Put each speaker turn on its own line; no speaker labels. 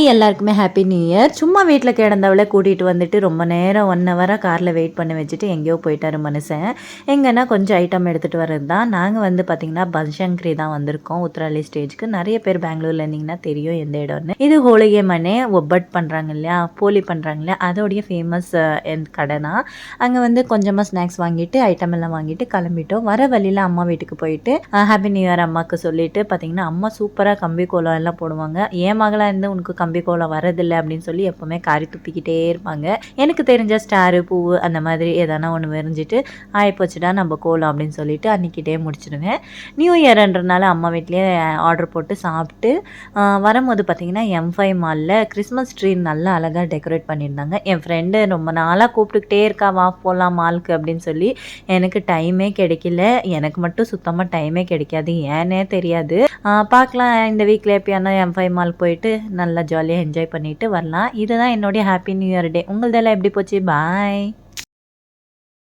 Hi, எல்லாருக்குமே happy new year. சும்மா வீட்டில் கிடந்தவளை கூட்டிகிட்டு வந்துட்டு ரொம்ப நேரம் 1 ஹவராக காரில் வெயிட் பண்ண வச்சுட்டு எங்கேயோ போயிட்டாரு மனுஷன். எங்கன்னா கொஞ்சம் ஐட்டம் எடுத்துகிட்டு வர்றது தான். நாங்கள் வந்து பார்த்திங்கன்னா பன்சங்கரி தான் வந்திருக்கோம். உத்ராலி ஸ்டேஜ்க்கு. நிறைய பேர் பெங்களூரில் இருந்தீங்கன்னா தெரியும் எந்த இடம்னு. இது ஹோலிகே மனே ஒப்பட் பண்ணுறாங்க இல்லையா, போலி பண்ணுறாங்க இல்லையா, அதோடைய ஃபேமஸ் கடை தான். அங்கே வந்து கொஞ்சமாக ஸ்நாக்ஸ் வாங்கிட்டு ஐட்டம் எல்லாம் வாங்கிட்டு கிளம்பிட்டோம். வர வழியில் அம்மா வீட்டுக்கு போயிட்டு ஹாப்பி நியூ இயர் அம்மாவுக்கு சொல்லிட்டு பார்த்திங்கன்னா அம்மா சூப்பராக கம்பி கோலம் எல்லாம் போடுவாங்க. ஏன் மகளாக இருந்து உனக்கு கம்பி கோலம் வரதில்லை அப்படின்னு சொல்லி எப்போவுமே காரி துப்பிக்கிட்டே இருப்பாங்க. எனக்கு தெரிஞ்ச ஸ்டாரு பூவு அந்த மாதிரி எதனா ஒன்று வரைஞ்சிட்டு ஆயிப்போச்சுடா நம்ம கோலம் அப்படின்னு சொல்லிட்டு அன்றைக்கிட்டே முடிச்சிடுவேன். நியூ இயர்ன்றனால அம்மா வீட்லேயே ஆர்டர் போட்டு சாப்பிட்டு வரும்போது பார்த்திங்கன்னா M5 மாலில் கிறிஸ்மஸ் ட்ரீ நல்லா அழகாக டெக்கரேட் பண்ணியிருந்தாங்க. என் ஃப்ரெண்டு ரொம்ப நாளாக கூப்பிட்டுக்கிட்டே இருக்கா, வா போகலாம் மாலுக்கு அப்படின்னு சொல்லி. எனக்கு டைமே கிடைக்கல. எனக்கு மட்டும் சுத்தமாக டைமே கிடைக்காது, ஏன்னே தெரியாது. பார்க்கலாம் இந்த வீக்கில் எப்பயானா M5 மால் போயிட்டு நல்லா ஜாலியாக என்ஜாய் பண்ணிட்டு வரலாம். இதுதான் என்னுடைய ஹாப்பி நியூ இயர் டே. உங்களதெல்லாம் எப்படி போச்சு? பாய்.